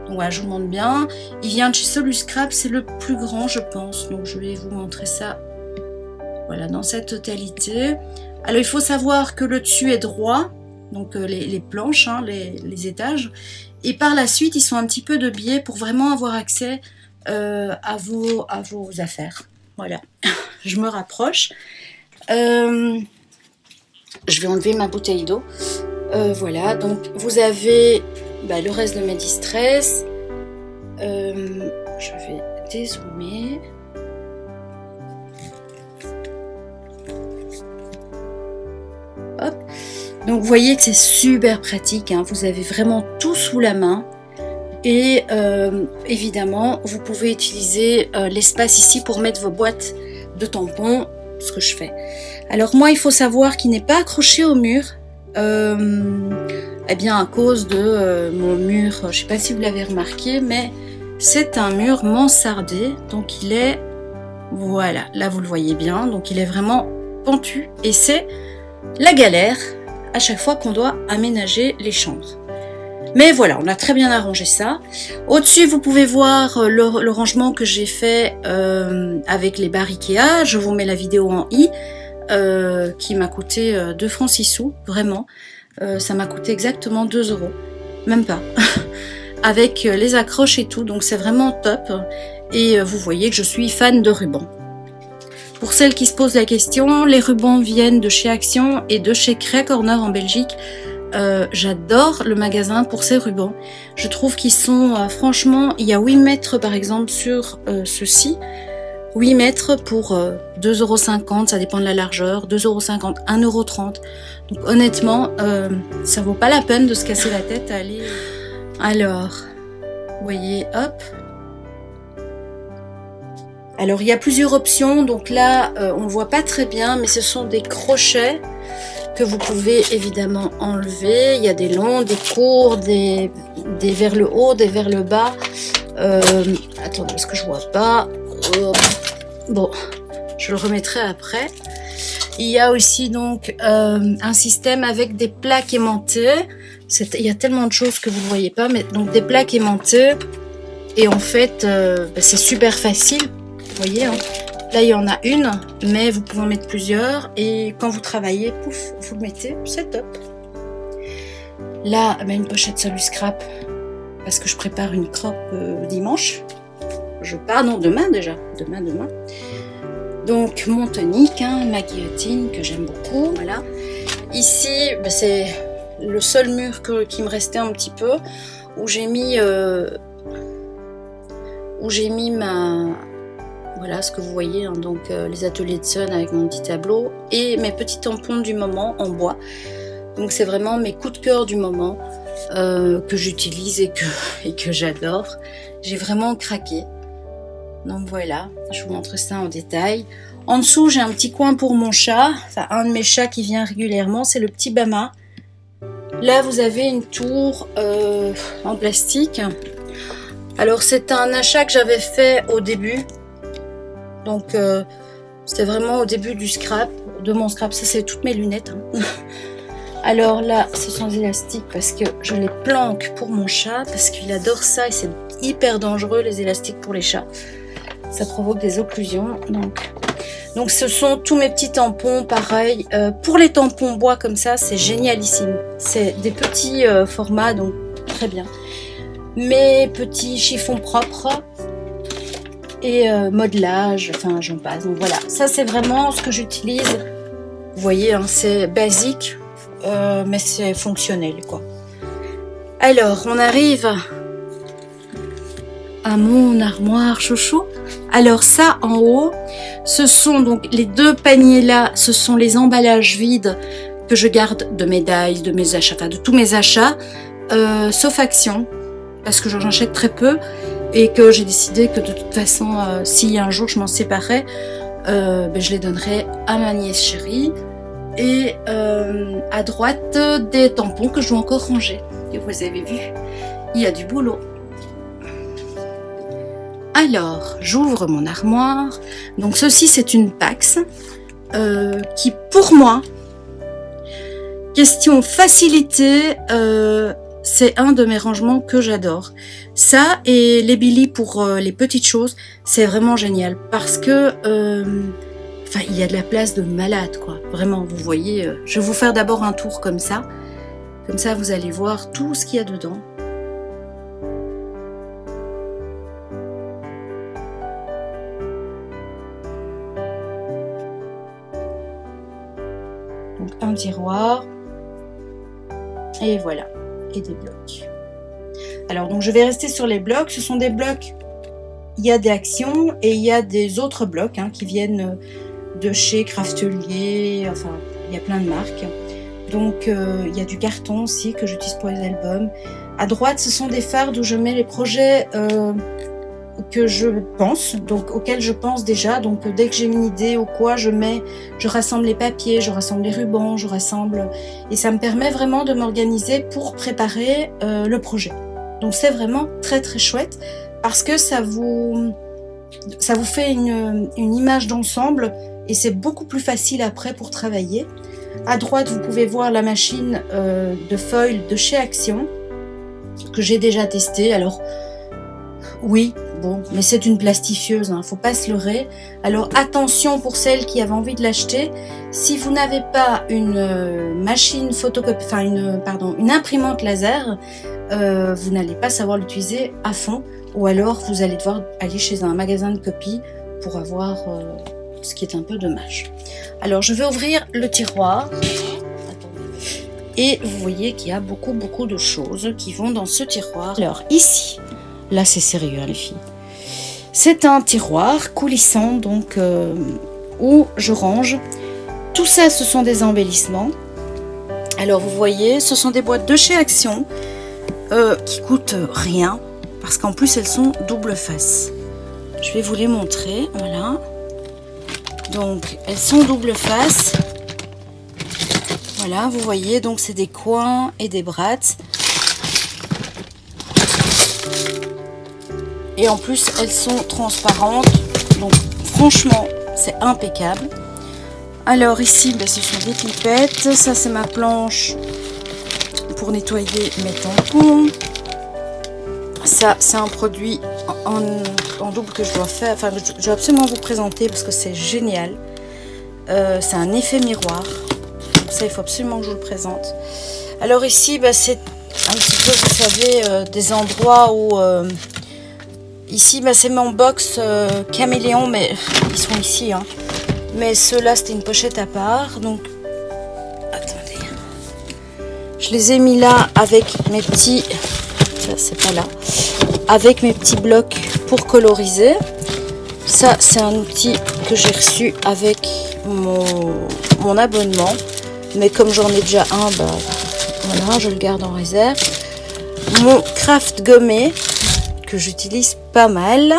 Donc voilà, je vous montre bien. Il vient de chez Soluscrap, c'est le plus grand je pense, donc je vais vous montrer ça. Voilà, dans cette totalité. Alors il faut savoir que le dessus est droit. Donc les planches, hein, les étages, et par la suite ils sont un petit peu de biais pour vraiment avoir accès à vos affaires. Voilà, je me rapproche. Je vais enlever ma bouteille d'eau. Voilà, donc vous avez le reste de mes distress. Je vais dézoomer. Hop. Donc vous voyez que c'est super pratique, hein. Vous avez vraiment tout sous la main et évidemment vous pouvez utiliser l'espace ici pour mettre vos boîtes de tampons, ce que je fais. Alors moi il faut savoir qu'il n'est pas accroché au mur, eh bien à cause de mon mur, je ne sais pas si vous l'avez remarqué, mais c'est un mur mansardé, donc il est, voilà, là vous le voyez bien, donc il est vraiment pentu et c'est la galère à chaque fois qu'on doit aménager les chambres. Mais voilà, on a très bien arrangé ça. Au-dessus, vous pouvez voir le rangement que j'ai fait avec les barres Ikea. Je vous mets la vidéo en i, qui m'a coûté 2 francs 6 sous, vraiment. Ça m'a coûté exactement 2 euros, même pas, avec les accroches et tout, donc c'est vraiment top. Et vous voyez que je suis fan de rubans. Pour celles qui se posent la question, les rubans viennent de chez Action et de chez Cray Corner en Belgique. J'adore le magasin pour ces rubans. Je trouve qu'ils sont, franchement, il y a 8 mètres par exemple sur ceci. 8 mètres pour 2,50 €, ça dépend de la largeur, 2,50 €, 1,30 €. Donc honnêtement, ça vaut pas la peine de se casser la tête à aller... Alors, vous voyez, hop. Alors il y a plusieurs options, donc là on ne voit pas très bien, mais ce sont des crochets que vous pouvez évidemment enlever. Il y a des longs, des courts, des vers le haut, des vers le bas. Attendez, est-ce que je vois pas? Bon, je le remettrai après. Il y a aussi donc un système avec des plaques aimantées. Il y a tellement de choses que vous ne voyez pas, mais donc des plaques aimantées. Et en fait, c'est super facile. Vous voyez, hein. Là, il y en a une, mais vous pouvez en mettre plusieurs. Et quand vous travaillez, pouf, vous le mettez, c'est top. Là, une pochette Salut Scrap, parce que je prépare une crêpe dimanche. Je pars, non, demain déjà. Demain. Donc, mon tonique, hein, ma guillotine, que j'aime beaucoup. Voilà. Ici, c'est le seul mur qui me restait un petit peu, où j'ai mis voilà ce que vous voyez, hein, donc les ateliers de Sun avec mon petit tableau et mes petits tampons du moment en bois. Donc c'est vraiment mes coups de cœur du moment que j'utilise et que j'adore. J'ai vraiment craqué. Donc voilà, je vous montre ça en détail. En dessous, j'ai un petit coin pour mon chat, enfin un de mes chats qui vient régulièrement, c'est le petit Bama. Là, vous avez une tour en plastique. Alors, c'est un achat que j'avais fait au début. Donc, c'était vraiment au début de mon scrap. Ça, c'est toutes mes lunettes. Hein. Alors là, ce sont des élastiques parce que je les planque pour mon chat, parce qu'il adore ça et c'est hyper dangereux, les élastiques pour les chats. Ça provoque des occlusions. Donc ce sont tous mes petits tampons, pareil. Pour les tampons bois comme ça, c'est génialissime. C'est des petits formats, donc très bien. Mes petits chiffons propres et modelage, enfin j'en passe. Donc voilà, ça c'est vraiment ce que j'utilise. Vous voyez, hein, c'est basique, mais c'est fonctionnel, quoi. Alors, on arrive à mon armoire chouchou. Alors ça, en haut, ce sont donc les deux paniers là, ce sont les emballages vides que je garde de médailles, de mes achats, enfin de tous mes achats, sauf Action, parce que j'en achète très peu et que j'ai décidé que de toute façon, si un jour je m'en séparais, je les donnerais à ma nièce chérie. Et à droite, des tampons que je dois encore ranger. Et vous avez vu, il y a du boulot. Alors, j'ouvre mon armoire. Donc ceci, c'est une Pax qui, pour moi, question facilité, c'est un de mes rangements que j'adore. Ça et les Billy pour les petites choses, c'est vraiment génial parce que il y a de la place de malade, quoi. Vraiment, vous voyez, je vais vous faire d'abord un tour comme ça. Comme ça, vous allez voir tout ce qu'il y a dedans. Donc un tiroir. Et voilà. Et des blocs. Alors, donc je vais rester sur les blocs. Ce sont des blocs, il y a des Actions et il y a des autres blocs qui viennent de chez Craftelier. Enfin, il y a plein de marques. Donc, il y a du carton aussi que j'utilise pour les albums. À droite, ce sont des fardes où je mets les projets que je pense, donc auxquels je pense déjà. Donc, dès que j'ai une idée ou quoi, je rassemble les papiers, je rassemble les rubans, je rassemble... Et ça me permet vraiment de m'organiser pour préparer le projet. Donc, c'est vraiment très très chouette parce que ça vous fait une image d'ensemble et c'est beaucoup plus facile après pour travailler. À droite, vous pouvez voir la machine de foil de chez Action que j'ai déjà testée. Alors, oui, bon, mais c'est une plastifieuse, faut pas se leurrer. Alors, attention pour celles qui avaient envie de l'acheter. Si vous n'avez pas une machine photocopie, une imprimante laser, vous n'allez pas savoir l'utiliser à fond. Ou alors, vous allez devoir aller chez un magasin de copie pour avoir... ce qui est un peu dommage. Alors, je vais ouvrir le tiroir. Et vous voyez qu'il y a beaucoup de choses qui vont dans ce tiroir. Alors, ici, là, c'est sérieux, les filles. C'est un tiroir coulissant, donc, où je range. Tout ça, ce sont des embellissements. Alors, vous voyez, ce sont des boîtes de chez Action qui coûtent rien. Parce qu'en plus, elles sont double face. Je vais vous les montrer, voilà. Donc, elles sont double face. Voilà, vous voyez, donc c'est des coins et des brattes. Et en plus, elles sont transparentes. Donc, franchement, c'est impeccable. Alors ici, ce sont des pipettes. Ça, c'est ma planche pour nettoyer mes tampons. Ça, c'est un produit en double que je dois faire. Enfin, je dois absolument vous présenter parce que c'est génial. C'est un effet miroir. Ça, il faut absolument que je vous le présente. Alors ici, bah, c'est un petit peu, vous savez, des endroits où... ici, bah, c'est mon box caméléon, mais ils sont ici. Hein. Mais ceux-là, c'était une pochette à part. Donc, attendez. Je les ai mis là avec mes petits... Ça, c'est pas là. Avec mes petits blocs pour coloriser. Ça, c'est un outil que j'ai reçu avec mon abonnement. Mais comme j'en ai déjà un, bah, voilà, je le garde en réserve. Mon craft gommé, que j'utilise pas mal.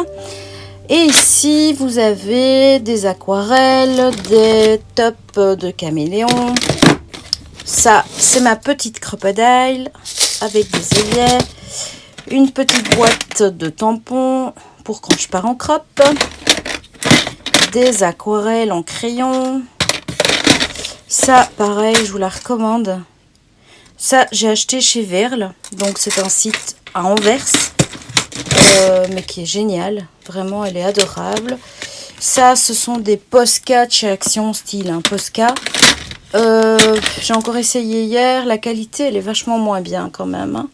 Et ici, vous avez des aquarelles, des tops de caméléon. Ça, c'est ma petite crocodile avec des œillets. Une petite boîte de tampons pour quand je pars en crop. Des aquarelles en crayon. Ça, pareil, je vous la recommande. Ça, j'ai acheté chez Verle. Donc, c'est un site à Anvers. Mais qui est génial. Vraiment, elle est adorable. Ça, ce sont des Posca de chez Action Style. Hein, Posca. J'ai encore essayé hier. La qualité, elle est vachement moins bien quand même. Hein.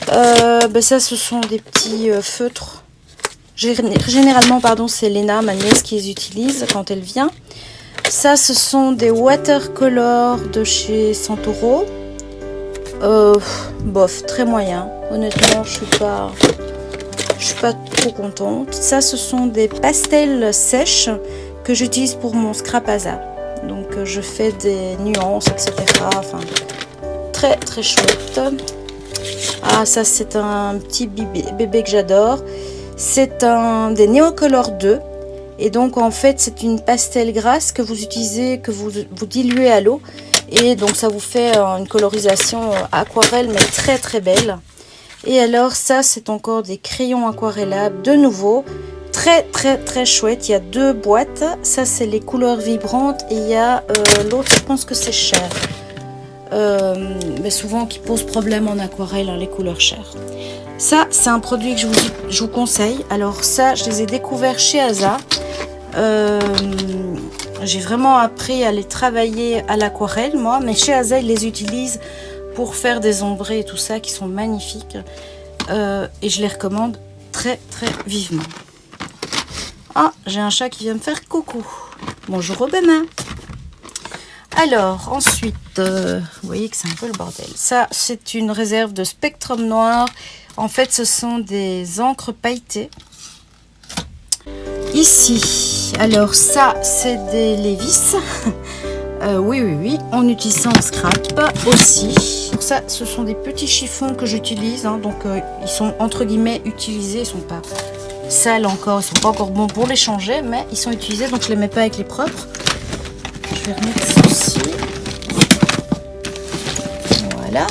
Ben ça, ce sont des petits feutres. Généralement, pardon, c'est Léna, ma nièce, qui les utilise quand elle vient. Ça, ce sont des watercolors de chez Santoro. Bof, très moyen. Honnêtement, je suis pas trop contente. Ça, ce sont des pastels sèches que j'utilise pour mon scrap Asa. Donc, je fais des nuances, etc. Enfin, très très chouette. Ah, ça, c'est un petit bébé que j'adore. C'est un des Neocolor 2. Et donc, en fait, c'est une pastel grasse que vous utilisez, que vous diluez à l'eau. Et donc, ça vous fait une colorisation aquarelle, mais très, très belle. Et alors, ça, c'est encore des crayons aquarellables. De nouveau, très, très, très chouette. Il y a 2 boîtes. Ça, c'est les couleurs vibrantes. Et il y a l'autre, je pense que c'est cher. Mais souvent qui pose problème en aquarelle, hein, les couleurs chères. Ça, c'est un produit que je vous conseille. Alors ça, je les ai découverts chez Asa. J'ai vraiment appris à les travailler à l'aquarelle, moi. Mais chez Asa, ils les utilisent pour faire des ombrés et tout ça, qui sont magnifiques. Et je les recommande très, très vivement. Ah, j'ai un chat qui vient me faire coucou. Bonjour Obama. Alors, ensuite, vous voyez que c'est un peu le bordel. Ça, c'est une réserve de Spectrum Noir. En fait, ce sont des encres pailletées. Ici, alors ça, c'est des Levis. Oui, on utilise ça en scrap aussi. Donc ça, ce sont des petits chiffons que j'utilise. Hein, donc, ils sont entre guillemets utilisés. Ils sont pas sales encore. Ils sont pas encore bons pour les changer, mais ils sont utilisés. Donc, je les mets pas avec les propres. Je vais remettre ceci. Voilà.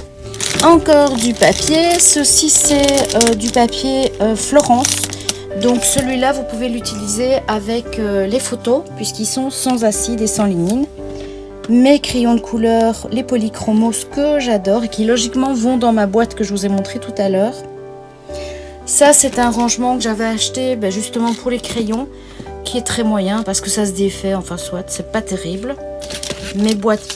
Encore du papier. Ceci, c'est du papier Florence. Donc celui-là, vous pouvez l'utiliser avec les photos, puisqu'ils sont sans acide et sans lignine. Mes crayons de couleur, les polychromos que j'adore et qui logiquement vont dans ma boîte que je vous ai montré tout à l'heure. Ça, c'est un rangement que j'avais acheté justement pour les crayons, qui est très moyen parce que ça se défait, enfin soit, c'est pas terrible. Mes boîtes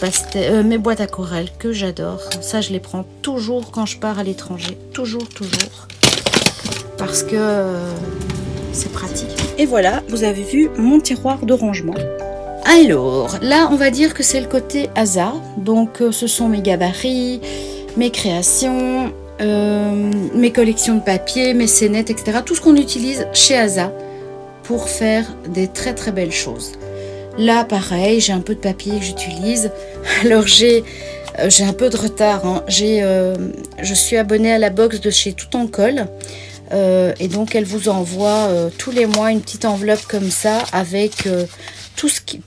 aquarelles que j'adore. Ça, je les prends toujours quand je pars à l'étranger. Toujours. Parce que c'est pratique. Et voilà, vous avez vu mon tiroir de rangement. Alors, là, on va dire que c'est le côté Asa. Donc, ce sont mes gabarits, mes créations, mes collections de papier, mes scénettes, etc. Tout ce qu'on utilise chez Asa pour faire des très très belles choses. Là, pareil, j'ai un peu de papier que j'utilise. Alors, j'ai un peu de retard. Hein. Je suis abonnée à la box de chez Tout en Colle. Et donc, elle vous envoie tous les mois une petite enveloppe comme ça avec tout ce qu'il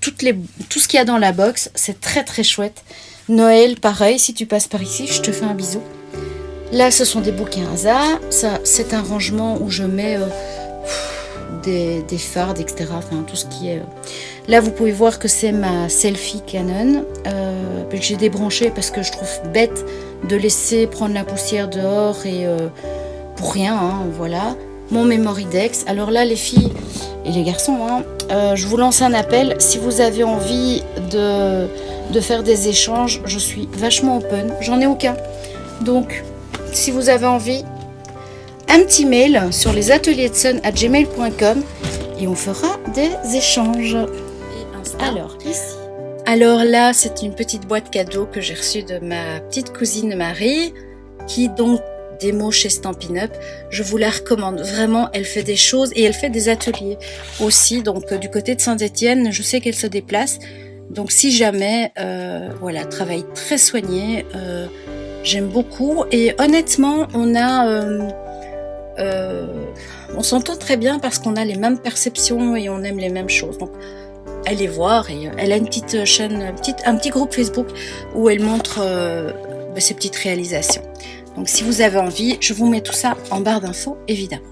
y a dans la box. C'est très, très chouette. Noël, pareil, si tu passes par ici, je te fais un bisou. Là, ce sont des bouquins Asa. Ça, c'est un rangement où je mets des fardes, etc. Enfin, tout ce qui est... Là, vous pouvez voir que c'est ma selfie Canon que j'ai débranchée parce que je trouve bête de laisser prendre la poussière dehors et pour rien, hein, voilà. Mon Memorydex. Alors là, les filles et les garçons, hein, je vous lance un appel. Si vous avez envie de faire des échanges, je suis vachement open. J'en ai aucun. Donc, si vous avez envie, un petit mail sur lesateliers-de-sun@gmail.com et on fera des échanges. Alors, ici. Alors là, c'est une petite boîte cadeau que j'ai reçue de ma petite cousine Marie, qui donc des mots chez Stampin' Up. Je vous la recommande. Vraiment, elle fait des choses et elle fait des ateliers aussi. Donc, du côté de Saint-Étienne, je sais qu'elle se déplace. Donc, si jamais, voilà, travail très soigné. J'aime beaucoup. Et honnêtement, on s'entend très bien parce qu'on a les mêmes perceptions et on aime les mêmes choses. Donc, allez voir. Et elle a une petite chaîne, un petit groupe Facebook où elle montre ses petites réalisations. Donc si vous avez envie, je vous mets tout ça en barre d'infos, évidemment.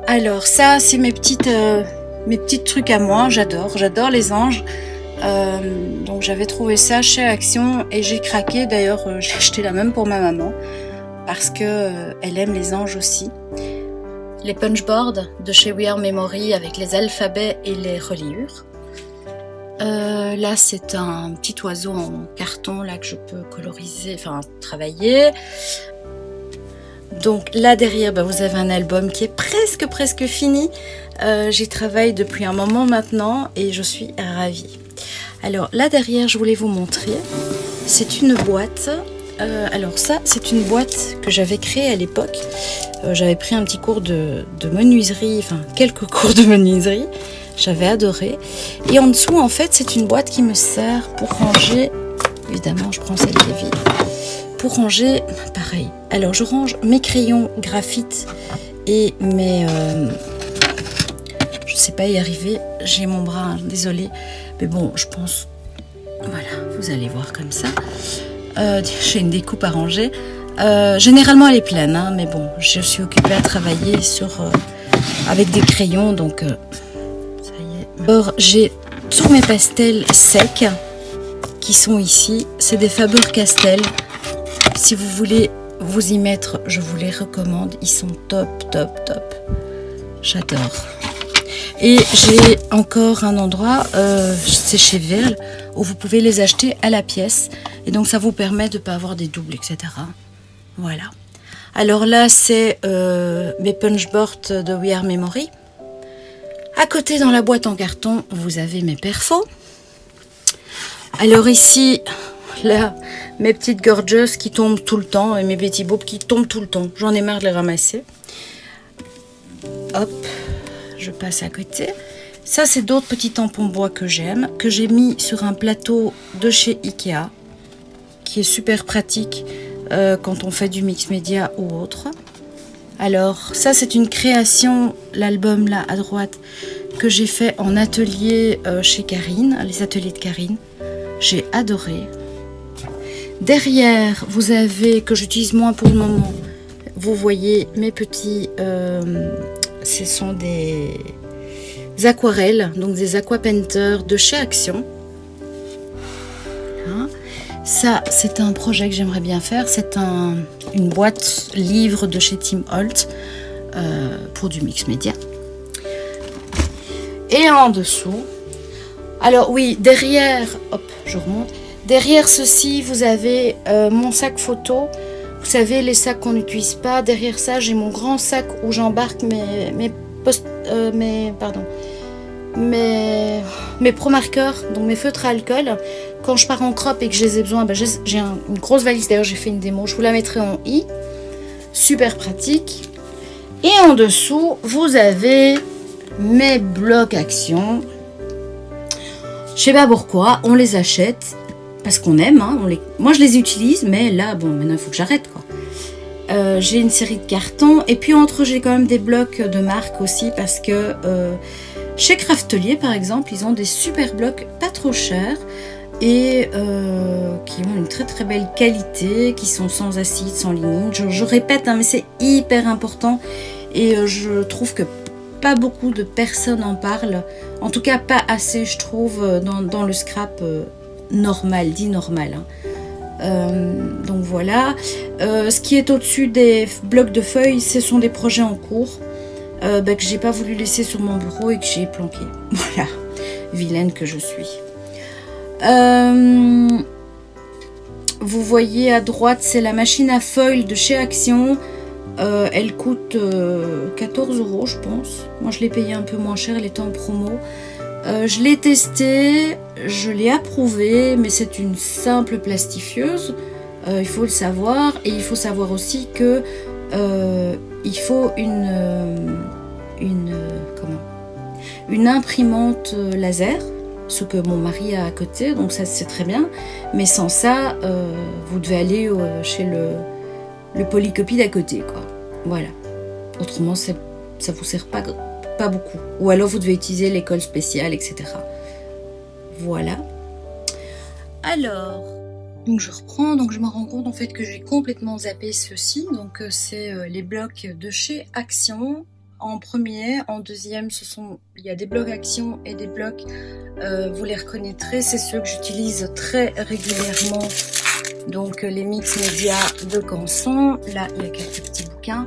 Alors ça, c'est mes petits trucs à moi. J'adore les anges. Donc j'avais trouvé ça chez Action et j'ai craqué. D'ailleurs, j'ai acheté la même pour ma maman parce que elle aime les anges aussi. Les punchboards de chez We Are Memory avec les alphabets et les reliures. Là, c'est un petit oiseau en carton là que je peux coloriser, enfin travailler. Donc là derrière, vous avez un album qui est presque fini. J'y travaille depuis un moment maintenant et je suis ravie. Alors là derrière, je voulais vous montrer. C'est une boîte. Alors ça, c'est une boîte que j'avais créée à l'époque. J'avais pris un petit cours de menuiserie, enfin quelques cours de menuiserie. J'avais adoré. Et en dessous, en fait, c'est une boîte qui me sert pour ranger. Évidemment, je prends celle qui est vide. Pour ranger, pareil. Alors, je range mes crayons graphite et mes... je sais pas y arriver. J'ai mon bras, hein, désolée. Mais bon, je pense... Voilà, vous allez voir comme ça. J'ai une découpe à ranger. Généralement, elle est pleine, hein, mais bon, je suis occupée à travailler avec des crayons, donc... ça y est. Alors, j'ai tous mes pastels secs qui sont ici. C'est des Faber-Castell. Si vous voulez vous y mettre, je vous les recommande. Ils sont top. J'adore. Et j'ai encore un endroit, c'est chez Verle, où vous pouvez les acheter à la pièce. Et donc, ça vous permet de ne pas avoir des doubles, etc. Voilà. Alors là, c'est mes punchboards de We Are Memory. À côté, dans la boîte en carton, vous avez mes perfos. Alors ici, là, mes petites gorgeous qui tombent tout le temps et mes Betty Boop qui tombent tout le temps. J'en ai marre de les ramasser. Hop, je passe à côté. Ça, c'est d'autres petits tampons bois que j'aime, que j'ai mis sur un plateau de chez Ikea, qui est super pratique quand on fait du mix média ou autre. Alors, ça, c'est une création, l'album là à droite, que j'ai fait en atelier chez Karine, les ateliers de Karine. J'ai adoré. Derrière, vous avez, que j'utilise moins pour le moment, vous voyez mes petits, ce sont des aquarelles, donc des aquapainters de chez Action. Voilà. Ça, c'est un projet que j'aimerais bien faire. C'est une boîte livre de chez Tim Holtz pour du mix média. Et en dessous, alors oui, derrière, hop, je remonte. Derrière ceci, vous avez mon sac photo. Vous savez, les sacs qu'on n'utilise pas. Derrière ça, j'ai mon grand sac où j'embarque mes pro marqueurs, donc mes feutres à alcool. Quand je pars en crop et que je les ai besoin, j'ai une grosse valise. D'ailleurs, j'ai fait une démo. Je vous la mettrai en i. Super pratique. Et en dessous, vous avez mes blocs Action. Je sais pas pourquoi, on les achète parce qu'on aime. Hein, moi, je les utilise, mais là, bon, maintenant, il faut que j'arrête, quoi. J'ai une série de cartons et puis entre, j'ai quand même des blocs de marque aussi parce que chez Craftelier, par exemple, ils ont des super blocs pas trop chers et qui ont une très très belle qualité, qui sont sans acide, sans lignine. Je répète, hein, mais c'est hyper important et je trouve que pas beaucoup de personnes en parlent, en tout cas pas assez, je trouve, dans le scrap normal, dit normal. Hein. Donc voilà. Ce qui est au-dessus des blocs de feuilles, ce sont des projets en cours que j'ai pas voulu laisser sur mon bureau et que j'ai planqué. Voilà, vilaine que je suis. Vous voyez à droite, c'est la machine à foil de chez Action. Elle coûte 14 €, je pense. Moi, je l'ai payée un peu moins cher, elle était en promo. Je l'ai testée, je l'ai approuvée, mais c'est une simple plastifieuse. Il faut le savoir. Et il faut savoir aussi que il faut une imprimante laser, ce que mon mari a à côté, donc ça c'est très bien. Mais sans ça, vous devez aller chez le polycopie d'à côté, quoi. Voilà. Autrement, ça vous sert pas beaucoup. Ou alors vous devez utiliser l'école spéciale, etc. Voilà. Alors, donc je reprends. Donc je me rends compte en fait que j'ai complètement zappé ceci. Donc c'est les blocs de chez Action. En premier, en deuxième, il y a des blocs Action et des blocs, vous les reconnaîtrez, c'est ceux que j'utilise très régulièrement. Donc les mix médias de Canson. Là, il y a quelques petits bouquins.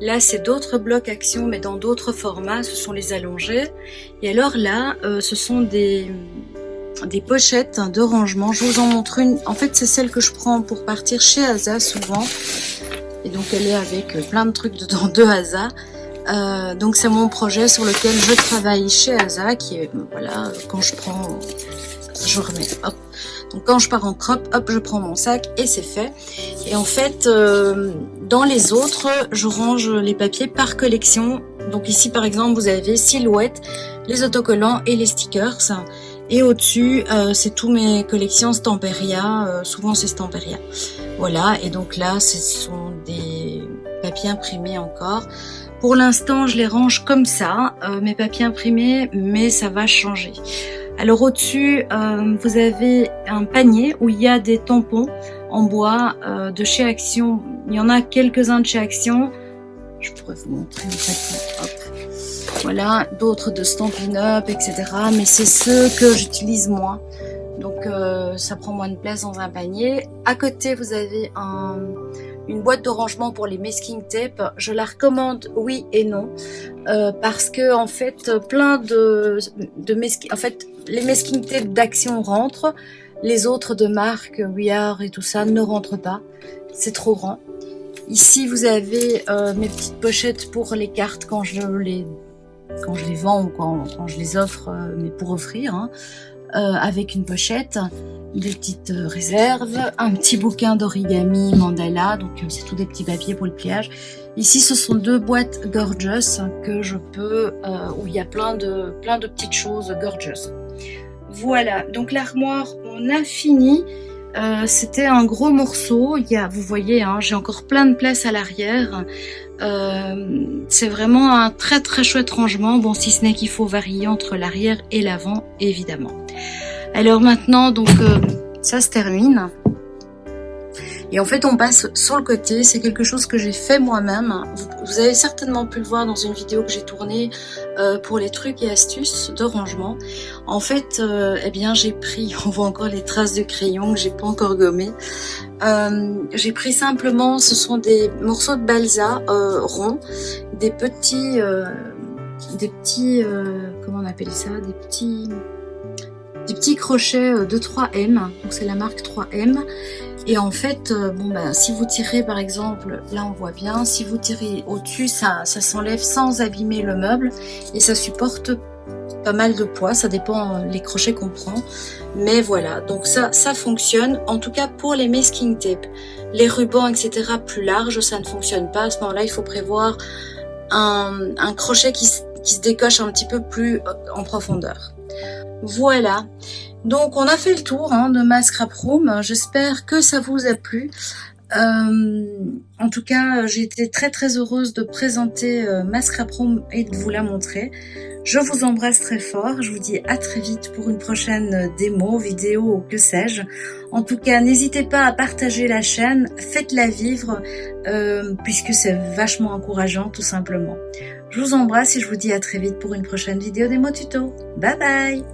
Là, c'est d'autres blocs Action, mais dans d'autres formats. Ce sont les allongés. Et alors là, ce sont des pochettes de rangement. Je vous en montre une. En fait, c'est celle que je prends pour partir chez Asa souvent. Et donc, elle est avec plein de trucs dedans de Asa. Donc, c'est mon projet sur lequel je travaille chez Asa, qui est, voilà, quand je prends, je remets, hop. Donc, quand je pars en crop, hop, je prends mon sac et c'est fait. Et en fait, dans les autres, je range les papiers par collection. Donc ici, par exemple, vous avez Silhouette, les autocollants et les stickers. Et au-dessus, c'est tous mes collections Stamperia. Souvent, c'est Stamperia. Voilà. Et donc là, ce sont des papiers imprimés encore. Pour l'instant, je les range comme ça, mes papiers imprimés, mais ça va changer. Alors au-dessus, vous avez un panier où il y a des tampons en bois de chez Action. Il y en a quelques-uns de chez Action. Je pourrais vous montrer en fait. Hop. Voilà, d'autres de Stampin' Up, etc. Mais c'est ceux que j'utilise moins. Donc ça prend moins de place dans un panier. À côté, vous avez une boîte de rangement pour les masking tape. Je la recommande, oui et non, parce que en fait, plein les masking tape d'Action rentrent, les autres de marque We Are et tout ça ne rentrent pas. C'est trop grand. Ici, vous avez mes petites pochettes pour les cartes quand je les vends ou quand je les offre, mais pour offrir, hein, avec une pochette. Des petites réserves, un petit bouquin d'origami mandala, donc c'est tout des petits papiers pour le pliage. Ici, ce sont deux boîtes gorgeous que je peux, où il y a plein de petites choses gorgeous. Voilà, donc l'armoire, on a fini. C'était un gros morceau. Vous voyez, hein, j'ai encore plein de place à l'arrière. C'est vraiment un très très chouette rangement. Bon, si ce n'est qu'il faut varier entre l'arrière et l'avant, évidemment. Alors maintenant, donc ça se termine. Et en fait, on passe sur le côté. C'est quelque chose que j'ai fait moi-même. Vous avez certainement pu le voir dans une vidéo que j'ai tournée pour les trucs et astuces de rangement. En fait, eh bien, j'ai pris, on voit encore les traces de crayon que j'ai pas encore gommé. J'ai pris simplement, ce sont des morceaux de balsa ronds, des petits, comment on appelle ça, des petits crochets de 3M, donc c'est la marque 3M. Et en fait, si vous tirez par exemple, là on voit bien, si vous tirez au-dessus, ça s'enlève sans abîmer le meuble et ça supporte pas mal de poids, ça dépend les crochets qu'on prend. Mais voilà, donc ça fonctionne, en tout cas pour les masking tape. Les rubans, etc. plus larges, ça ne fonctionne pas. À ce moment-là, il faut prévoir un crochet qui se décoche un petit peu plus en profondeur. Voilà, donc on a fait le tour de ma scrap room. J'espère que ça vous a plu. En tout cas, j'ai été très très heureuse de présenter ma scrap room et de vous la montrer. Je vous embrasse très fort. Je vous dis à très vite pour une prochaine démo, vidéo ou que sais-je. En tout cas, n'hésitez pas à partager la chaîne, faites-la vivre puisque c'est vachement encourageant tout simplement. Je vous embrasse et je vous dis à très vite pour une prochaine vidéo démo tuto. Bye bye!